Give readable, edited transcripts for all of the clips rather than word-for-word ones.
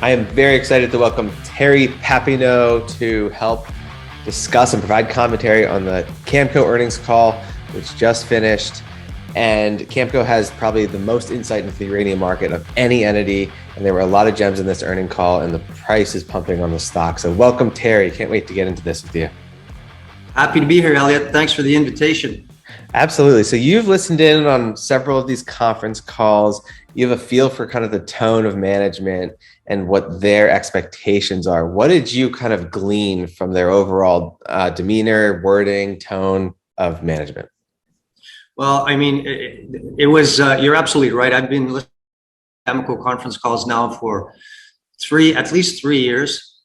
I am very excited to welcome Terry Papineau to help discuss and provide commentary on the Cameco earnings call, which just finished. And Cameco has probably the most insight into the uranium market of any entity. And there were a lot of gems in this earning call, and the price is pumping on the stock. So welcome, Terry. Can't wait to get into this with you. Happy to be here, Elliot. Thanks for the invitation. Absolutely. So you've listened in on several of these conference calls. You have a feel for kind of the tone of management and what their expectations are. What did you kind of glean from their overall demeanor, wording, tone of management? Well, I mean, it was, you're absolutely right. I've been listening to Cameco conference calls now for at least 3 years.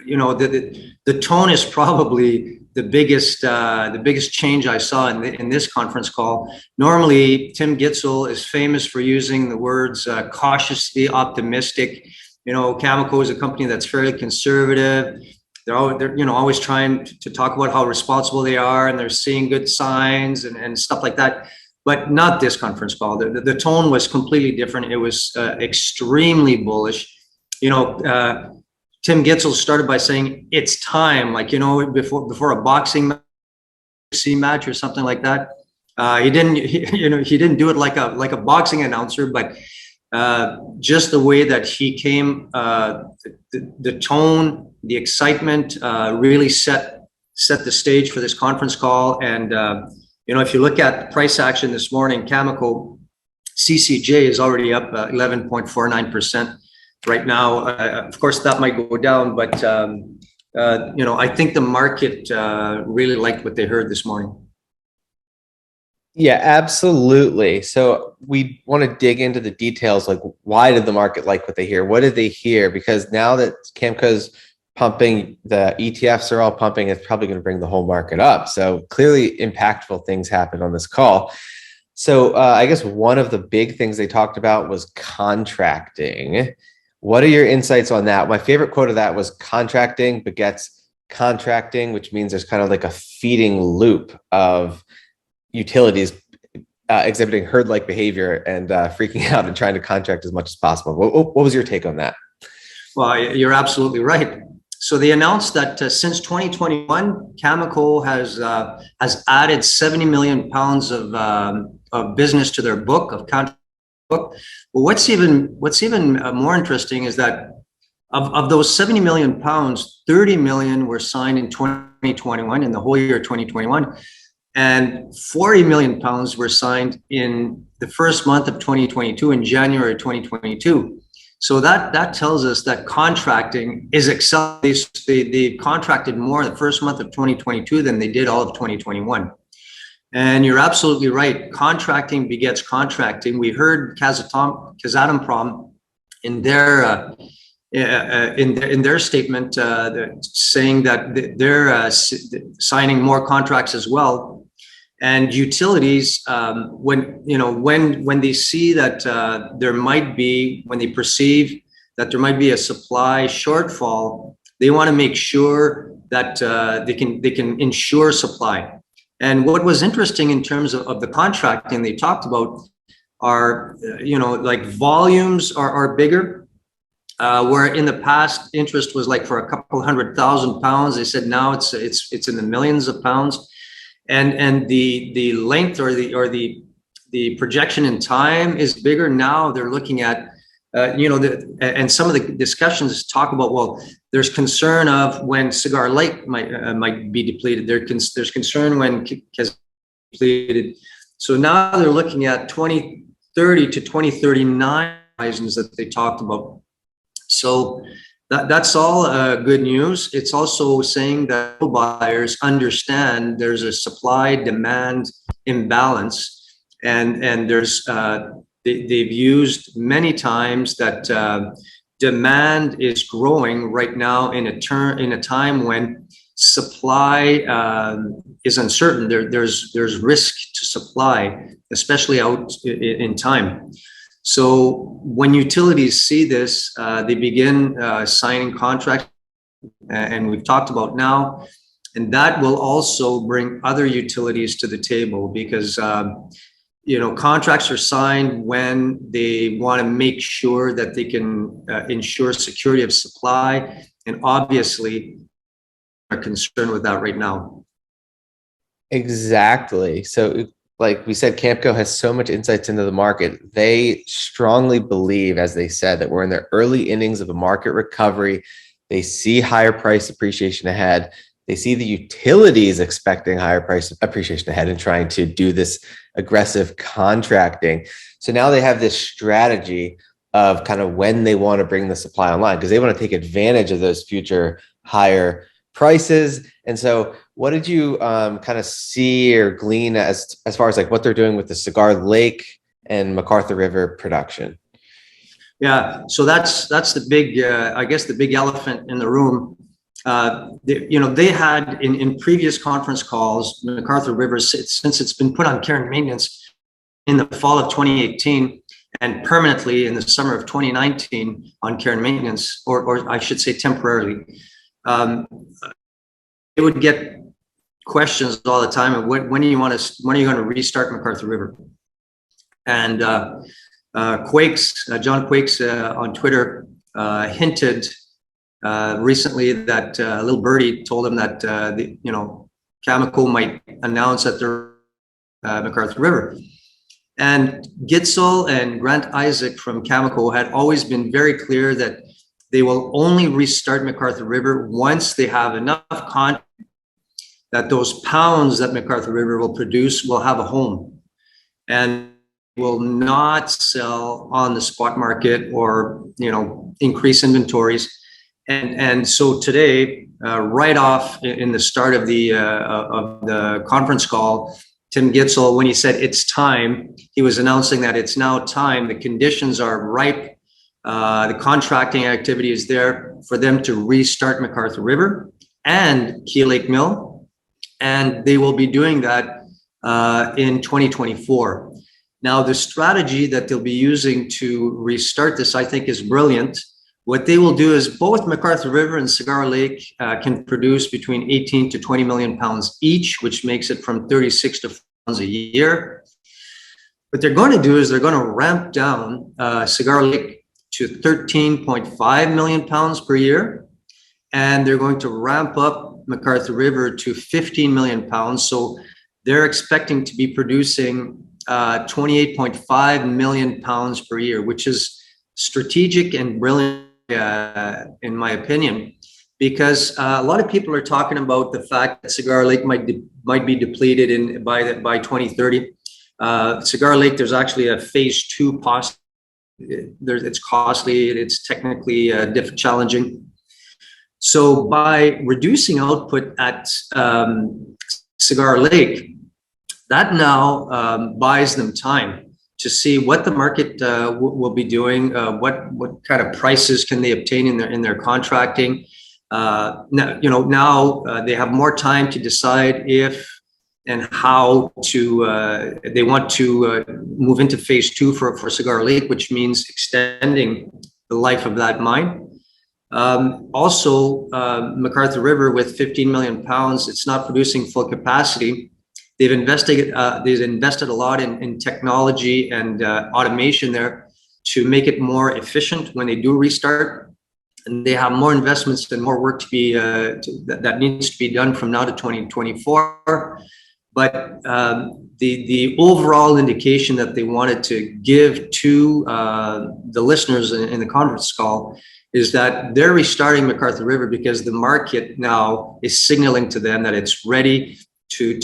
You know, the tone is probably the biggest change I saw in this conference call. Normally, Tim Gitzel is famous for using the words cautiously optimistic. You know, Cameco is a company that's fairly conservative. They're always trying to talk about how responsible they are, and they're seeing good signs and stuff like that. But not this conference call. The tone was completely different. It was extremely bullish. You know, Tim Gitzel started by saying it's time, like, you know, before a boxing match or something like that. He didn't do it like a boxing announcer, but just the way that he came, the tone, the excitement really set the stage for this conference call. And you know, if you look at the price action this morning, Cameco CCJ is already up 11.49%. Right now. Of course, that might go down, but you know, I think the market really liked what they heard this morning. Yeah, absolutely. So we want to dig into the details, like why did the market like what they hear? What did they hear? Because now that Cameco's pumping, the ETFs are all pumping, it's probably going to bring the whole market up. So clearly impactful things happened on this call. So I guess one of the big things they talked about was contracting. What are your insights on that? My favorite quote of that was contracting begets contracting, which means there's kind of like a feeding loop of utilities exhibiting herd-like behavior and freaking out and trying to contract as much as possible. What was your take on that? Well, you're absolutely right. So they announced that since 2021, Cameco has added 70 million pounds of business to their book of contract. Well, what's even more interesting is that of those 70 million pounds, 30 million were signed in 2021, in the whole year of 2021, and 40 million pounds were signed in the first month of 2022, in January 2022. So that tells us that contracting is accelerating. They contracted more in the first month of 2022 than they did all of 2021. And you're absolutely right. Contracting begets contracting. We heard Kazatomprom in their statement saying that they're signing more contracts as well. And utilities, when they see that when they perceive that there might be a supply shortfall, they want to make sure that they can ensure supply. And what was interesting in terms of the contracting they talked about are, like volumes are bigger, where in the past interest was like for a couple 100,000 pounds. They said now it's in the millions of pounds, and the length or the projection in time is bigger. Now they're looking at and some of the discussions talk about, well, there's concern of when Cigar Lake might be depleted. There's concern when has depleted. So now they're looking at 2030 to 2039 horizons that they talked about. So that's all good news. It's also saying that buyers understand there's a supply-demand imbalance, and there's they've used many times that demand is growing right now in a time when supply is uncertain. There's risk to supply, especially out in time. So when utilities see this, they begin signing contracts, and we've talked about now, and that will also bring other utilities to the table, because contracts are signed when they want to make sure that they can ensure security of supply, and obviously are concerned with that right now. Exactly. So, like we said, Cameco has so much insights into the market. They strongly believe, as they said, that we're in the early innings of a market recovery. They see higher price appreciation ahead. They see the utilities expecting higher price appreciation ahead and trying to do this aggressive contracting. So now they have this strategy of kind of when they want to bring the supply online, because they want to take advantage of those future higher prices. And so what did you kind of see or glean as far as like what they're doing with the Cigar Lake and Macarthur River production? Yeah, so that's the big, I guess, the big elephant in the room. They had in previous conference calls, Macarthur River, since it's been put on care and maintenance in the fall of 2018 and permanently in the summer of 2019 on care and maintenance, or I should say temporarily. They would get questions all the time of when are you going to restart Macarthur River? And John Quakes on Twitter hinted recently that little birdie told him that Cameco might announce that they're Macarthur River. And Gitzel and Grant Isaac from Cameco had always been very clear that they will only restart Macarthur River once they have enough content that those pounds that Macarthur River will produce will have a home and will not sell on the spot market or increase inventories. And so today, right off in the start of the conference call, Tim Gitzel, when he said it's time, he was announcing that it's now time. The conditions are ripe. The contracting activity is there for them to restart Macarthur River and Key Lake Mill. And they will be doing that in 2024. Now, the strategy that they'll be using to restart this, I think, is brilliant. What they will do is both Macarthur River and Cigar Lake can produce between 18 to 20 million pounds each, which makes it from 36 to pounds a year. What they're going to do is they're going to ramp down Cigar Lake to 13.5 million pounds per year. And they're going to ramp up Macarthur River to 15 million pounds. So they're expecting to be producing 28.5 million pounds per year, which is strategic and brilliant, in my opinion, because a lot of people are talking about the fact that Cigar Lake might be depleted by 2030. Cigar Lake, there's actually a phase 2 possible. It's costly. It's technically challenging. So by reducing output at Cigar Lake, that now buys them time to see what the market will be doing, what kind of prices can they obtain in their contracting. Now they have more time to decide if and how they want to move into phase 2 for Cigar Lake, which means extending the life of that mine. Also, Macarthur River with 15 million pounds, it's not producing full capacity. They've invested a lot in technology and automation there to make it more efficient when they do restart. And they have more investments and more work to be that needs to be done from now to 2024. But the overall indication that they wanted to give to the listeners in the conference call is that they're restarting Macarthur River because the market now is signaling to them that it's ready to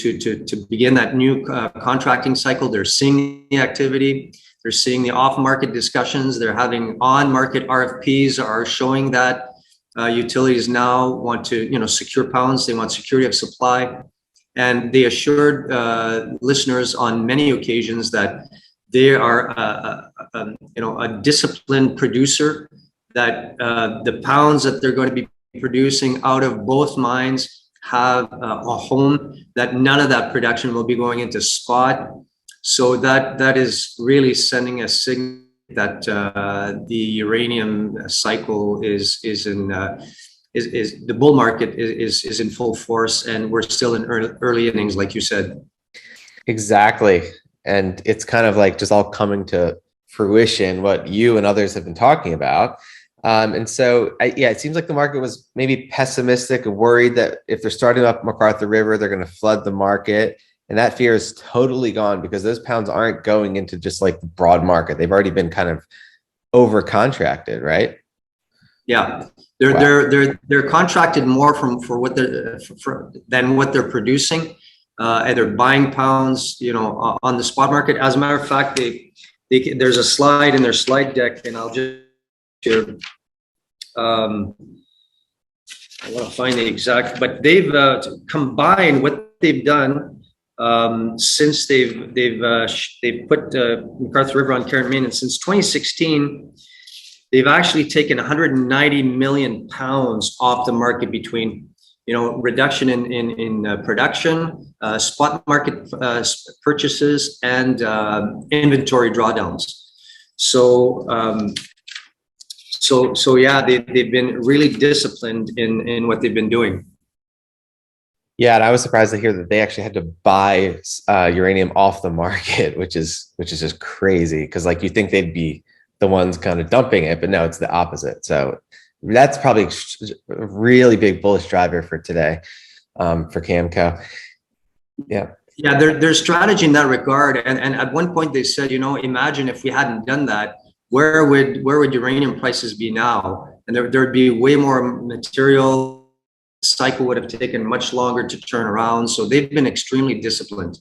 begin that new contracting cycle. They're seeing the activity, they're seeing the off-market discussions, they're having on-market RFPs are showing that utilities now want to secure pounds, they want security of supply. And they assured listeners on many occasions that they are a disciplined producer, that the pounds that they're going to be producing out of both mines have a home, that none of that production will be going into spot. So that is really sending a signal that the uranium cycle is the bull market is in full force, and we're still in early innings, like you said. Exactly. and it's kind of like just all coming to fruition, what you and others have been talking about. And so, yeah, it seems like the market was maybe pessimistic and worried that if they're starting up Macarthur River, they're going to flood the market. And that fear is totally gone because those pounds aren't going into just like the broad market. They've already been kind of over contracted, right? Yeah, Wow. they're contracted more for what they're than what they're producing, and they're buying pounds, on the spot market. As a matter of fact, there's a slide in their slide deck, and I'll just here. I want to find the exact, but they've combined what they've done since they've put Macarthur River on care and maintenance since 2016. They've actually taken 190 million pounds off the market between, reduction in production, spot market purchases, and inventory drawdowns. So yeah, they've been really disciplined in what they've been doing. Yeah, and I was surprised to hear that they actually had to buy uranium off the market, which is just crazy because like you think they'd be the ones kind of dumping it, but no, it's the opposite. So that's probably a really big bullish driver for today for Cameco. Yeah. Yeah, their strategy in that regard, and at one point they said, imagine if we hadn't done that, where would uranium prices be now? And there'd be way more material. Cycle would have taken much longer to turn around. So they've been extremely disciplined.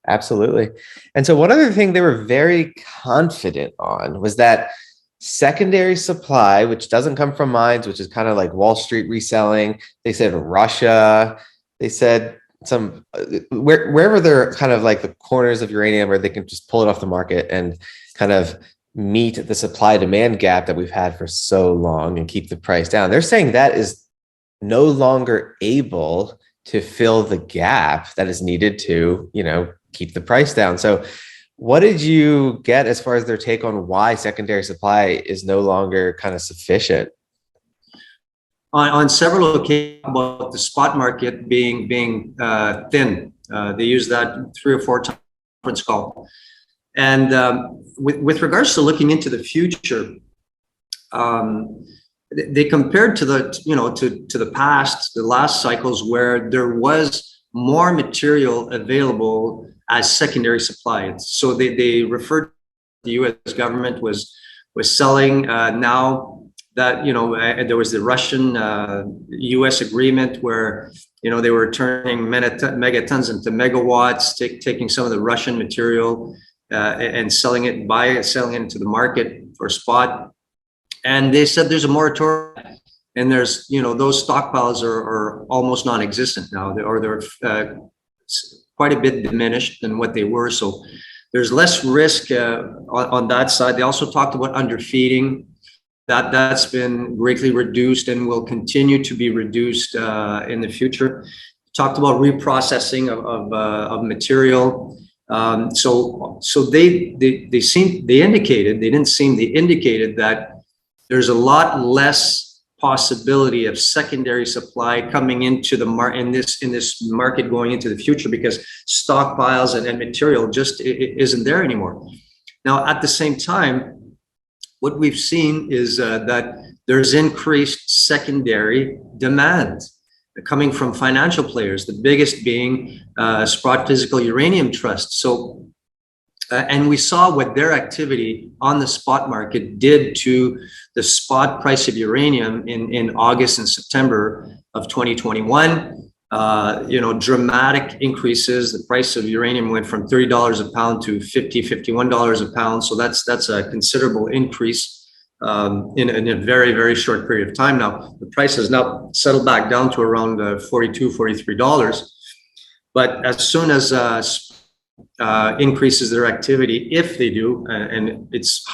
Absolutely. And so one other thing they were very confident on was that secondary supply, which doesn't come from mines, which is kind of like Wall Street reselling. They said Russia. They said wherever they're kind of like the corners of uranium where they can just pull it off the market and kind of meet the supply demand gap that we've had for so long and keep the price down. They're saying that is no longer able to fill the gap that is needed to, keep the price down. So what did you get as far as their take on why secondary supply is no longer kind of sufficient? On several occasions about the spot market being thin. They use that 3 or 4 times conference call. And with regards to looking into the future, they compared to the past, the last cycles where there was more material available as secondary supply. So they referred to the U.S. government was selling now that there was the Russian U.S. agreement where they were turning megatons into megawatts, taking some of the Russian material and selling it into the market for spot. And they said there's a moratorium, and there's, those stockpiles are almost non-existent now, or they're quite a bit diminished than what they were. So there's less risk on that side. They also talked about underfeeding. That's been greatly reduced and will continue to be reduced in the future. Talked about reprocessing of material. So they indicated that there's a lot less possibility of secondary supply coming into the in this market going into the future because stockpiles and material just isn't there anymore. Now, at the same time, what we've seen is that there's increased secondary demand coming from financial players, the biggest being Sprott Physical Uranium Trust. So, and we saw what their activity on the spot market did to the spot price of uranium in August and September of 2021. Dramatic increases. The price of uranium went from $30 a pound to $51 a pound. So that's a considerable increase in a very, very short period of time. Now, the price has now settled back down to around $42, $43. But as soon as increases their activity, if they do, and it's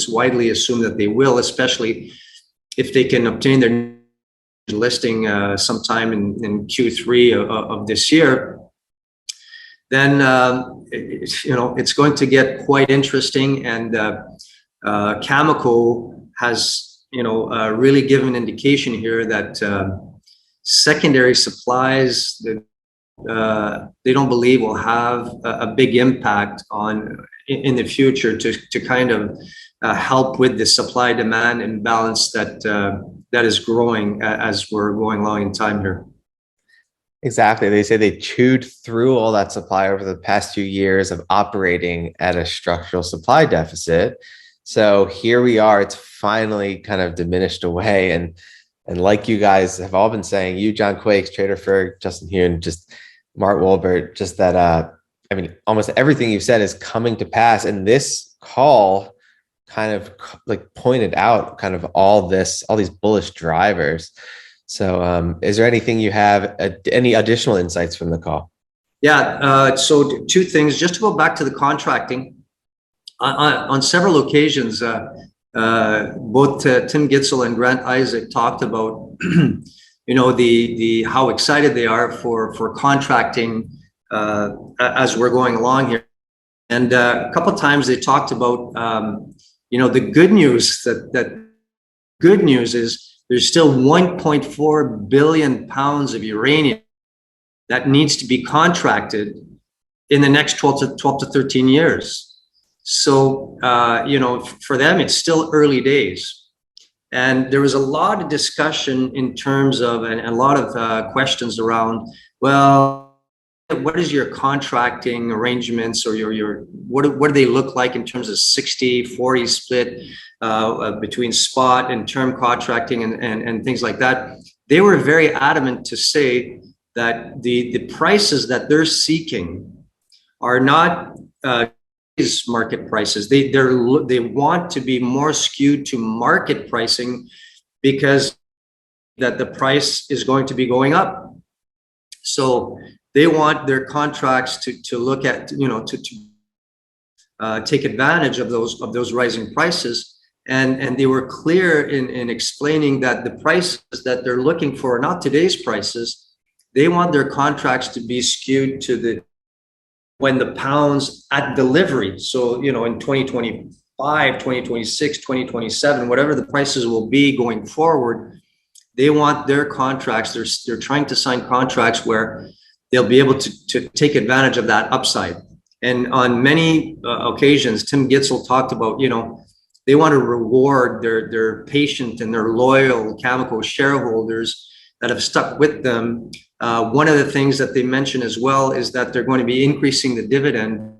widely assumed that they will, especially if they can obtain their listing sometime in Q3 of this year, then it's going to get quite interesting. And Cameco has really given an indication here that secondary supplies, they don't believe will have a big impact in the future to kind of help with the supply demand imbalance that is growing as we're going along in time here. Exactly. They say they chewed through all that supply over the past few years of operating at a structural supply deficit. So here we are, it's finally kind of diminished away. And like you guys have all been saying, you, John Quakes, Trader Ferg, Justin Hune, just Mark Wolbert, just that, I mean, almost everything you've said is coming to pass. And this call kind of like pointed out kind of all these bullish drivers. So is there anything you have, any additional insights from the call? Yeah, so two things, just to go back to the contracting. On several occasions, both Tim Gitzel and Grant Isaac talked about, the how excited they are for contracting as we're going along here. And a couple of times they talked about, the good news that good news is there's still 1.4 billion pounds of uranium that needs to be contracted in the next 12 to 13 years. So, for them, it's still early days. And there was a lot of discussion in terms of, and a lot of questions around, well, what is your contracting arrangements, or what do they look like in terms of 60-40 split between spot and term contracting and things like that? They were very adamant to say that the prices that they're seeking are not market prices. They want to be more skewed to market pricing because that the price is going to be going up. So they want their contracts to look at, to take advantage of those rising prices. And they were clear in explaining that the prices that they're looking for are not today's prices. They want their contracts to be skewed to when the pounds at delivery. So, in 2025, 2026, 2027, whatever the prices will be going forward, they want their contracts. They're trying to sign contracts where they'll be able to take advantage of that upside. And on many occasions, Tim Gitzel talked about, they want to reward their patient and their loyal Cameco shareholders that have stuck with them. One of the things that they mentioned as well is that they're going to be increasing the dividend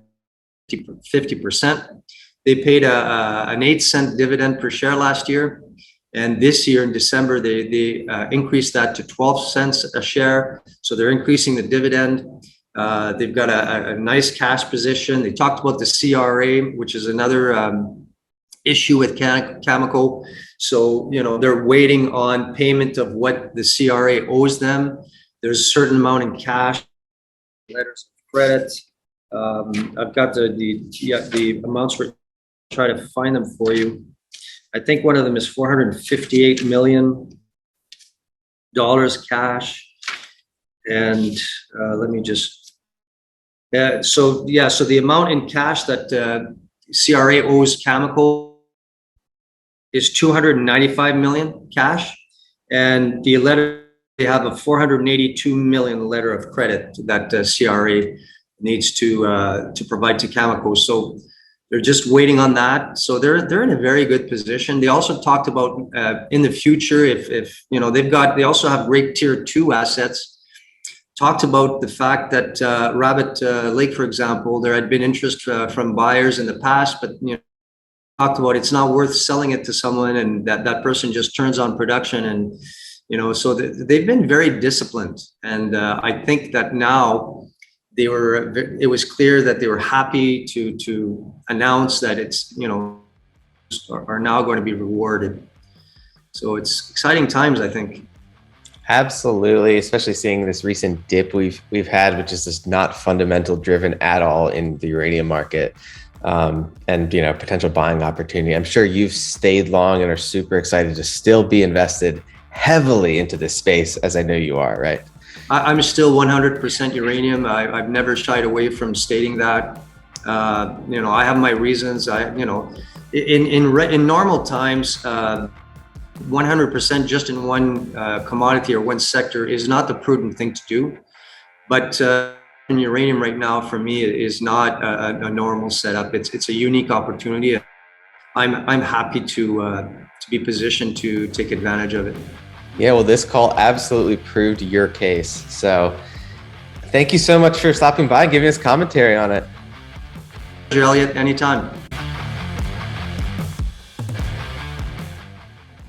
50%. They paid an 8-cent dividend per share last year. And this year in December, they increased that to 12 cents a share. So they're increasing the dividend. They've got a nice cash position. They talked about the CRA, which is another issue with Cameco. So, they're waiting on payment of what the CRA owes them. There's a certain amount in cash, letters of credit. I've got the amounts. We're trying to find them for you. I think one of them is $458 million cash. And let me just, so the amount in cash that CRA owes Cameco is $295 million cash. And the letter, they have a $482 million letter of credit that CRA needs to provide to Cameco. So they're just waiting on that. So they're in a very good position. They also talked about in the future, if they also have great tier 2 assets. Talked about the fact that Rabbit Lake, for example, there had been interest from buyers in the past, but talked about it's not worth selling it to someone, and that person just turns on production, and so they've been very disciplined. And I think that now it was clear that they were happy to announce that it's are now going to be rewarded. So it's exciting times, I think. Absolutely, especially seeing this recent dip we've had, which is just not fundamental driven at all in the uranium market, and potential buying opportunity. I'm sure you've stayed long and are super excited to still be invested heavily into this space, as I know you are, right? I'm still 100% uranium. I've never shied away from stating that. I have my reasons. In normal times, 100% just in one commodity or one sector is not the prudent thing to do. But in uranium right now, for me, is not a normal setup. It's a unique opportunity. I'm happy to be positioned to take advantage of it. Yeah, well, this call absolutely proved your case. So thank you so much for stopping by and giving us commentary on it. Elliot, anytime.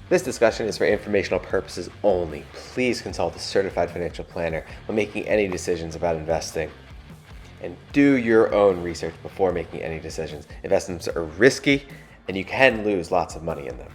This discussion is for informational purposes only. Please consult a certified financial planner when making any decisions about investing. And do your own research before making any decisions. Investments are risky and you can lose lots of money in them.